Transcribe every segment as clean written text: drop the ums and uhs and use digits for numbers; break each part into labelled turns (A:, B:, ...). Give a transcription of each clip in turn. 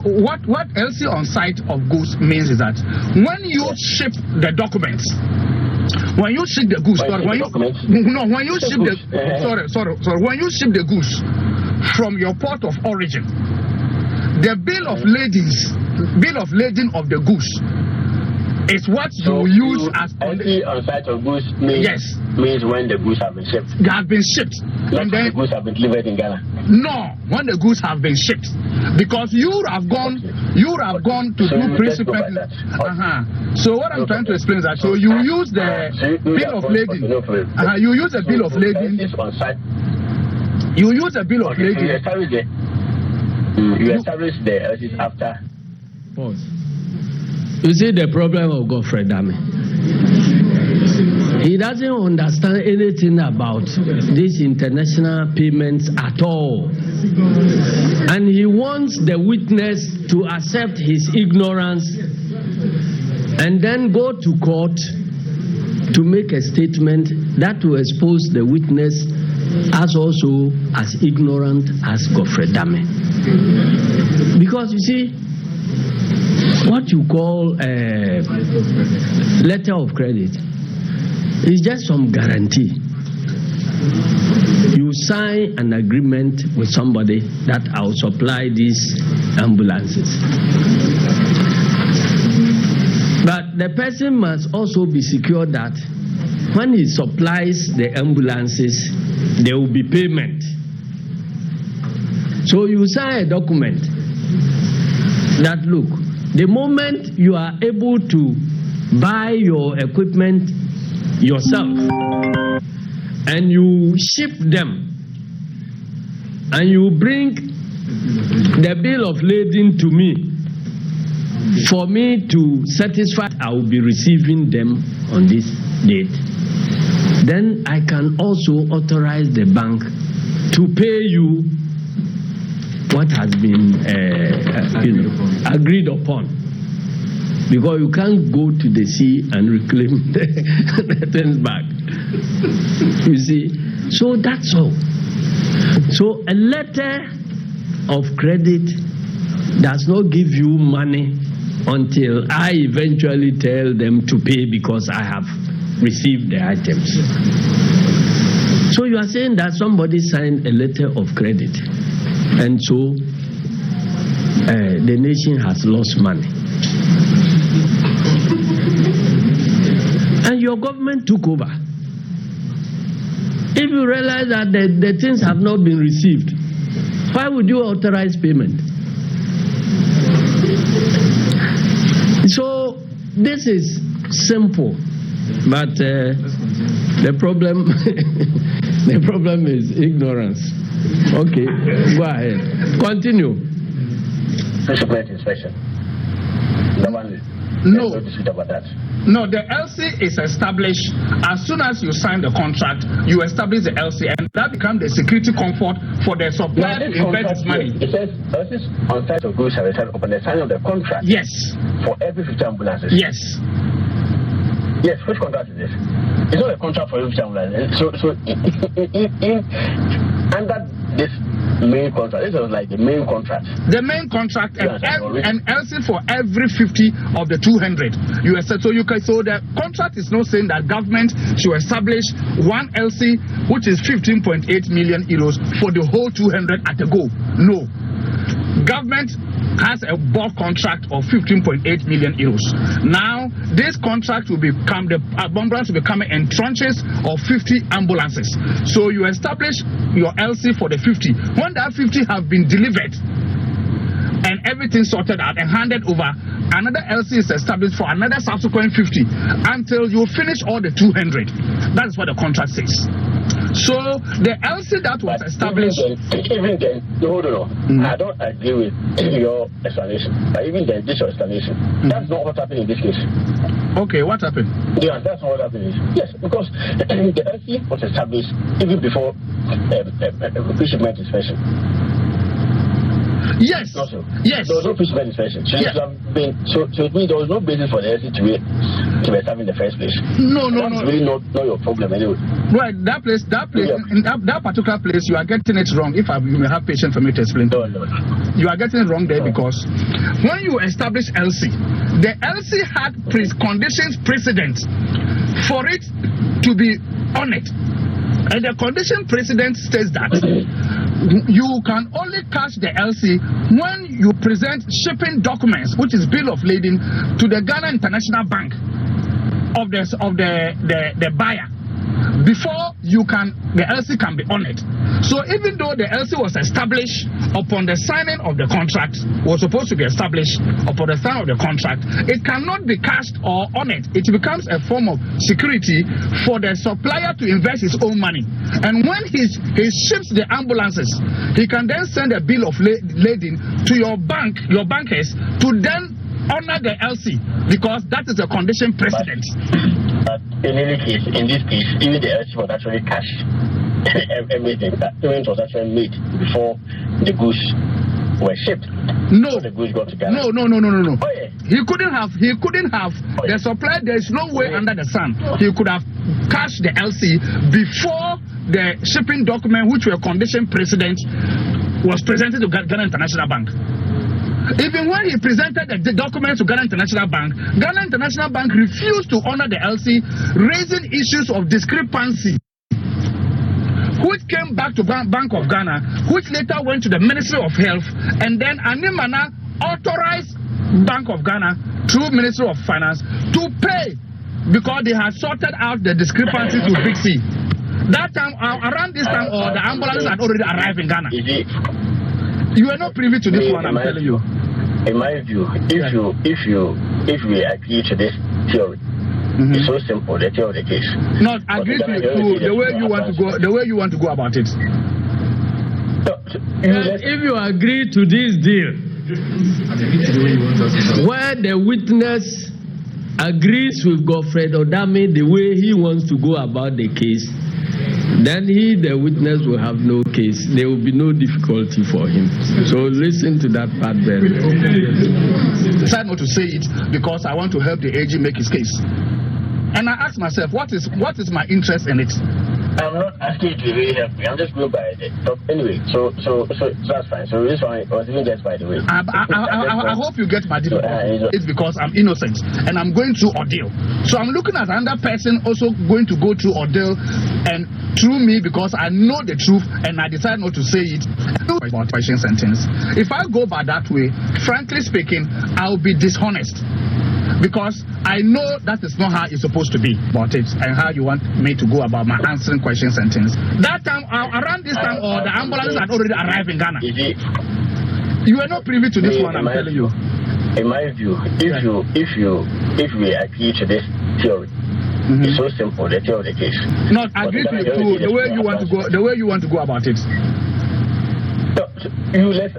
A: What LC on site of goods means is that when you ship the documents, when you ship the goods, when you ship the goods from your port of origin, the bill of lading of the goods is what you use as
B: LC on site of goods means when the goods have been shipped.
A: They have been shipped.
B: And then the goods have been delivered in Ghana.
A: No, when the goods have been shipped, because you have gone to do principal. So what I'm trying to explain is that you use the bill of lading. You use the bill of lading. You use the bill of lading.
B: You establish the LCs after.
C: Pause. You see the problem of Godfred Dame. He doesn't understand anything about these international payments at all. And he wants the witness to accept his ignorance and then go to court to make a statement that will expose the witness as also as ignorant as Godfred Dame. Because you see, what you call a letter of credit is just some guarantee. You sign an agreement with somebody that I'll supply these ambulances. But the person must also be secure that when he supplies the ambulances, there will be payment. So you sign a document that, look, the moment you are able to buy your equipment yourself and you ship them and you bring the bill of lading to me for me to satisfy, I will be receiving them on this date. Then I can also authorize the bank to pay you what has been agreed upon, because you can't go to the sea and reclaim the things back. You see, so that's all. So a letter of credit does not give you money until I eventually tell them to pay because I have received the items. So you are saying that somebody signed a letter of credit, and so the nation has lost money. And your government took over. If you realize that the things have not been received, why would you authorize payment? So this is simple, but the problem the problem is ignorance. Okay, go ahead. Continue.
B: Fisherman inspection.
A: No.
B: About that.
A: No, the LC is established as soon as you sign the contract. You establish the LC, and that becomes the security comfort for the supplier to invest his money.
B: It says LCs on site of goods are returned upon the signing of the contract.
A: Yes.
B: For every 50 ambulances.
A: Yes.
B: Yes. Which contract is this? It's not a contract for every 50 ambulances. So under this main contract, this was like the main contract.
A: The main contract and LC for every 50 of the 200. So the contract is not saying that government should establish one LC, which is 15.8 million euros for the whole 200 at a go. No. Government has a bulk contract of 15.8 million euros. Now, this contract will become, the ambulance will become in tranches of 50 ambulances. So you establish your LC for the 50. When that 50 have been delivered and everything sorted out and handed over, another LC is established for another subsequent 50 until you finish all the 200. That's what the contract says. So the LC that was established.
B: Even then, hold on. I don't agree with your explanation. But even then, this your explanation. That's not what happened in this case.
A: Okay, what happened?
B: Yeah, that's not what happened. Yes, because the LC was established even before fisherman inspection.
A: Yes.
B: Also,
A: yes.
B: There was no fisherman inspection. So, so it means there was no basis for the LC to be established in the first place.
A: No.
B: That's really not your problem anyway.
A: Right, that place, in that particular place, you are getting it wrong. If you may have patience for me to explain.
B: No.
A: You are getting it wrong there, because when you establish LC, the LC had conditions precedent for it to be honored. And the condition precedent states that you can only cash the LC when you present shipping documents, which is bill of lading, to the Ghana International Bank of the buyer before the LC can be honored. So even though the LC was established upon the signing of the contract, was supposed to be established upon the signing of the contract, it cannot be cashed or honored. It becomes a form of security for the supplier to invest his own money. And when he ships the ambulances, he can then send a bill of lading to your bankers to then honor the LC, because that is a condition precedent.
B: But in any case, in this case, even the LC was actually cashed. Everything, that payment was actually made before the goods were shipped.
A: No,
B: the goods got to Ghana.
A: No.
B: Oh, yeah.
A: He couldn't have the supply. There is no way under the sun he could have cashed the LC before the shipping document, which were condition precedent, was presented to Ghana International Bank. Even when he presented the documents to Ghana International Bank refused to honor the LC, raising issues of discrepancy, which came back to Bank of Ghana, which later went to the Ministry of Health, and then Animana authorized Bank of Ghana through Ministry of Finance to pay, because they had sorted out the discrepancies with Big C. That time, around this time, the ambulances had already arrived in Ghana. You are not privy to this one, I'm telling you.
B: In my view, if we agree to this theory, it's so simple, the theory of the case.
A: Not agree to the way you want to go, the way you want to go about it.
C: If you agree to this deal, where the witness agrees with Godfred Odame the way he wants to go about the case, then the witness, will have no case. There will be no difficulty for him. So listen to that part very well.
A: I decided not to say it because I want to help the AG make his case. And I asked myself, what is my interest in it?
B: I'm not asking you to really help me. I'm just going by it. So anyway, so that's fine. So this one was even just by the way.
A: I hope you get my difficulty. It's because I'm innocent and I'm going through ordeal. So I'm looking at another person also going to go through ordeal, and through me, because I know the truth and I decide not to say it. About question sentence. If I go by that way, frankly speaking, I'll be dishonest. Because I know that is not how it's supposed to be about it, and how you want me to go about my answering question sentence. That time, around this time, the ambulances had already arrived in Ghana. You are not privy to this one, I'm telling you.
B: In my view, if we agree to this theory, it's so simple, the theory of the case.
A: Not agree to the way you want to go, the way you want to go about it.
B: Let's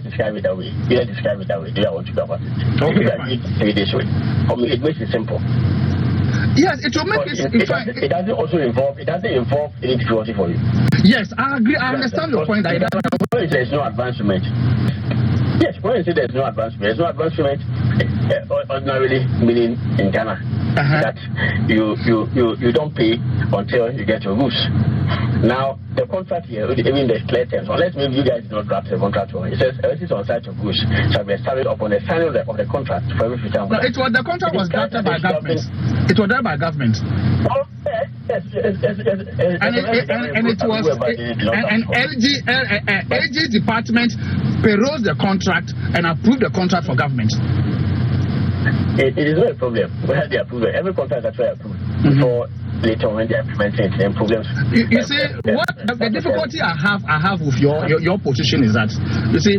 B: describe it that way. Let's describe it that way. Do I want to go about it?
A: Okay,
B: fine. This way. For me, it makes it simple.
A: Yes, it will make
B: it doesn't also involve. It doesn't involve any difficulty for you.
A: Yes, I agree. I understand your point.
B: There's no advancement. Yes, when you say there's no advancement, ordinarily meaning in Ghana that you don't pay until you get your goods. Now, the contract here, even the clear terms, unless maybe you guys do not draft the contract, it says everything on site of goods shall be established upon the signing of the contract for every future.
A: No, the contract was drafted by government. It was done by government.
B: Oh, yes.
A: And it was an LG department perused the contract and approved the contract for government.
B: It is not a problem where they approve it. Every contract is actually approved before later when they are implementing it. Then problems.
A: You see, what the difficulty I have with your position is that, you see,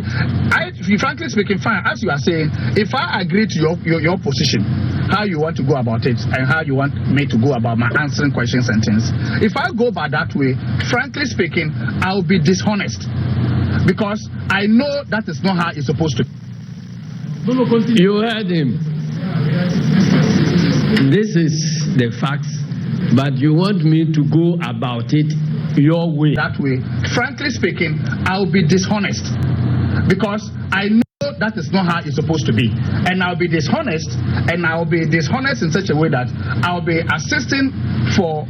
A: frankly speaking, fine, as you are saying, if I agree to your position, how you want to go about it and how you want me to go about my answering question sentence, if I go by that way, frankly speaking, I'll be dishonest, because I know that is not how it's supposed to be.
C: You heard him. This is the facts, but you want me to go about it your way.
A: That way, frankly speaking, I'll be dishonest, because I know that is not how it's supposed to be. And I'll be dishonest, and I'll be dishonest in such a way that I'll be assisting for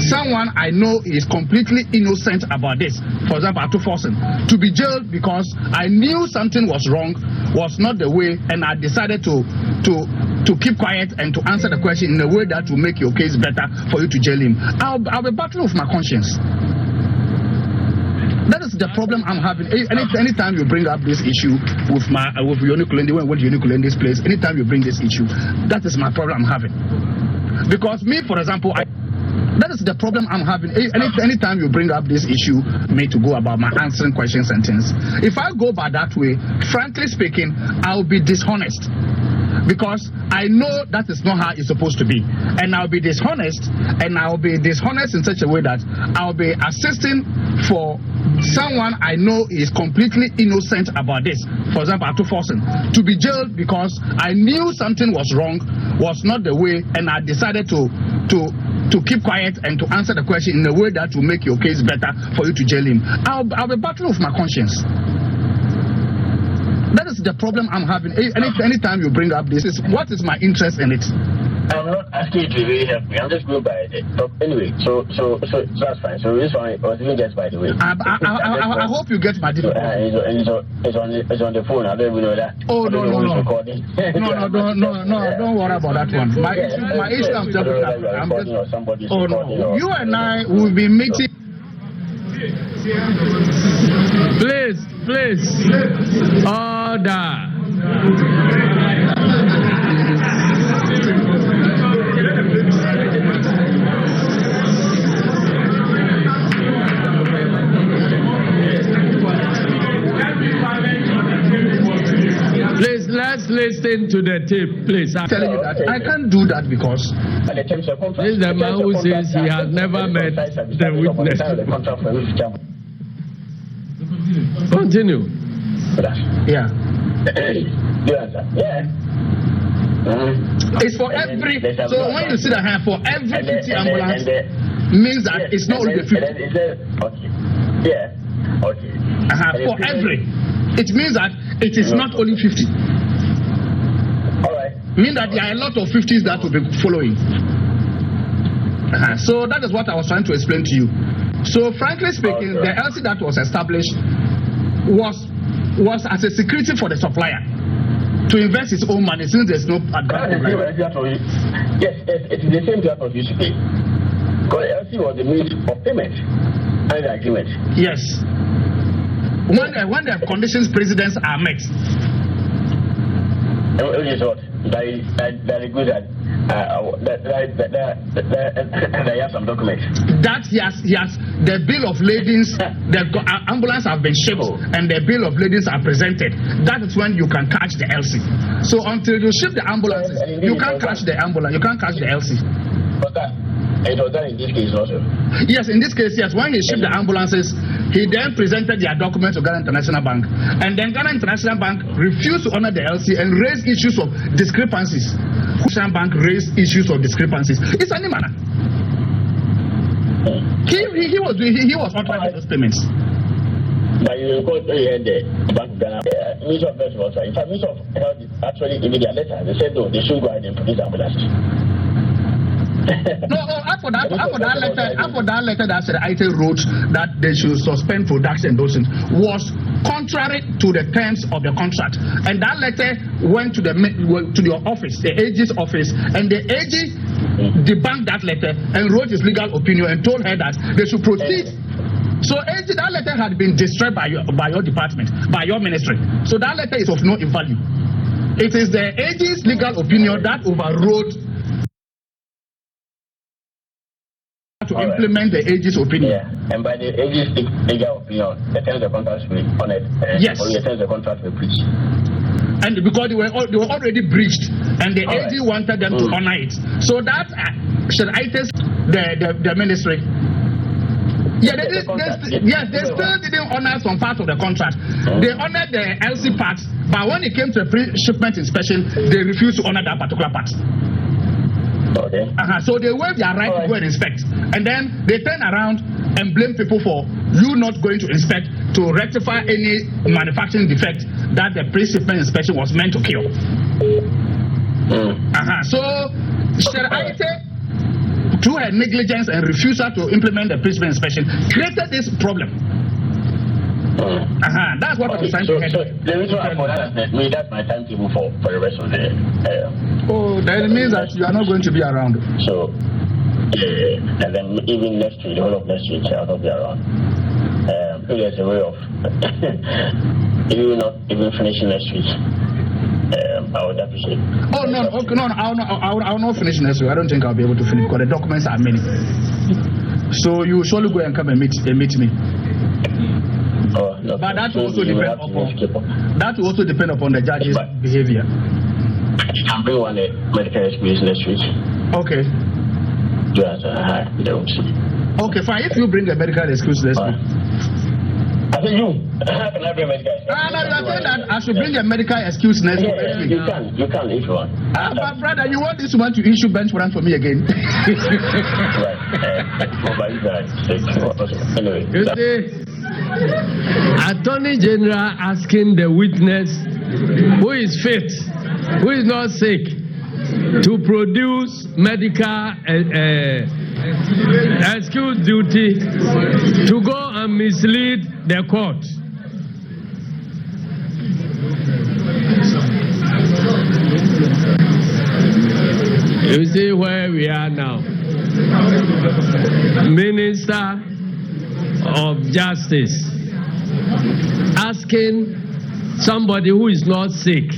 A: someone I know is completely innocent about this. For example, Atufosin, to be jailed because I knew something was wrong, was not the way, and I decided to keep quiet and to answer the question in a way that will make your case better for you to jail him. I'll be battling with my conscience. That is the problem I'm having. Anytime you bring up this issue with Yonikulende, when Yonikulende's place, anytime you bring this issue, that is my problem I'm having. Because me, for example, that is the problem I'm having. Anytime you bring up this issue, me to go about my answering questions and things. If I go by that way, frankly speaking, I'll be dishonest. Because I know that is not how it's supposed to be. And I'll be dishonest, and I'll be dishonest in such a way that I'll be assisting for someone I know is completely innocent about this. For example, Atufosin, to be jailed because I knew something was wrong, was not the way, and I decided to keep quiet and to answer the question in a way that will make your case better for you to jail him. I'll be battling with my conscience. That is the problem I'm having. Anytime you bring up this, what is my interest in it?
B: I'm not asking you to really help me. I'm just going by the top. Anyway, so that's fine. So this one was even just by the way.
A: I hope you get my difference.
B: It's on the phone. I don't even know that.
A: Oh no. No, don't worry about that one. My issue I'm just. Oh no. You and I will be meeting.
C: Please. Order. Please, let's listen to the tape, please.
A: I'm telling you that I can't do that because
C: this is the man who says he has never met the witness. Continue.
A: Yeah.
B: Yeah.
A: It's for every. So when you see the hand for every 50 ambulance, means that it's not only the 50.
B: Okay. Yeah. Okay.
A: For every, it means that it is not only 50.
B: All right.
A: Means that there are a lot of 50s that will be following. So that is what I was trying to explain to you. So frankly speaking, the LC that was established was as a security for the supplier to invest his own money since there's no advantage.
B: Yes, it is the same type of use to pay. Because LC was the means of payment and the agreement.
A: Yes. When the conditions precedents are met.
B: Which is what? That is good that I have some documents.
A: That he has the bill of ladings, the ambulance have been shipped and the bill of ladings are presented. That is when you can catch the LC. So until you ship the ambulances, you can't catch the ambulance, you can't catch the LC.
B: But it was done in this case also.
A: Yes, in this case, yes. When he shipped the ambulances, he then presented their documents to Ghana International Bank. And then Ghana International Bank refused to honor the LC and raised issues of discrepancies. Ghana Bank raised issues of discrepancies. It's an manner. He was authorizing those payments.
B: But you go to the Bank of Ghana, Minister of Health was in fact, Minister of Health actually gave their letter. They said no, they should go ahead and produce ambulances.
A: No, after that letter that said ITEL wrote that they should suspend production, those things was contrary to the terms of the contract. And that letter went to your office, the AG's office, and the AG debunked that letter and wrote his legal opinion and told her that they should proceed. So AG, that letter had been destroyed by your department, by your ministry. So that letter is of no value. It is the AG's legal opinion that overrode to implement the AG's opinion.
B: Yeah, and by the AG's legal opinion, the terms of contract will be honored.
A: Yes.
B: Or the terms of contract will breach.
A: And because they were already breached, and the AG wanted them to honor it. So that should I test the ministry? Yeah, they still didn't honor some part of the contract. They honored the LC part, but when it came to the pre-shipment inspection, they refused to honor that particular part.
B: Okay.
A: So they waive their right to go and inspect, and then they turn around and blame people for you not going to inspect to rectify any manufacturing defect that the pre-shipment inspection was meant to cure. So through her negligence and refusal to implement the pre-shipment inspection, created this problem. That's what I'm trying to head.
B: So the reason I that's my timetable for the rest of the
A: that means that you are not going to be around.
B: So and then even next week, the whole of next week, I'll not be around. If there's a way of even not even finishing next week, I would appreciate. I'll not finish next week. I don't think I'll be able to finish because the documents are many. So you surely go and come and meet me. No,
A: but that will also depend upon the judge's behavior.
B: You can bring one medical excuse next week.
A: Okay. Okay, fine. If you bring a medical excuse next week.
B: I think you can have a medical excuse.
A: You are saying that I should bring a medical excuse next week.
B: You can if you want.
A: But brother, you want this one to issue bench warrant for me again?
B: Anyway.
C: You see, Attorney General asking the witness who is fit, who is not sick, to produce medical excuse duty to go and mislead the court. You see where we are now. Minister of Justice asking somebody who is not sick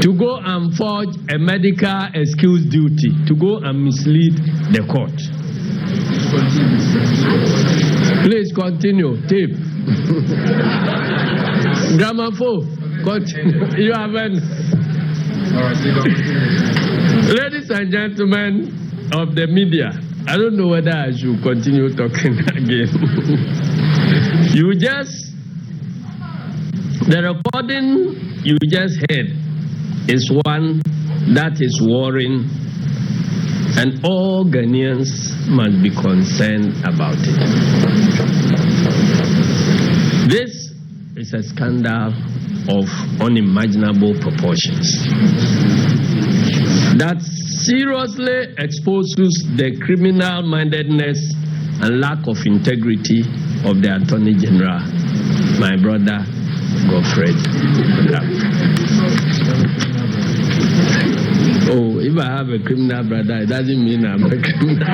C: to go and forge a medical excuse duty to go and mislead the court. Please continue. Tape. Gramophone. Continue. You haven't. Ladies and gentlemen of the media, I don't know whether I should continue talking again. The recording you just heard is one that is worrying, and all Ghanaians must be concerned about it. This is a scandal of unimaginable proportions that seriously exposes the criminal mindedness and lack of integrity of the Attorney General, my brother Godfred. Oh, if I have a criminal brother, it doesn't mean I'm a criminal.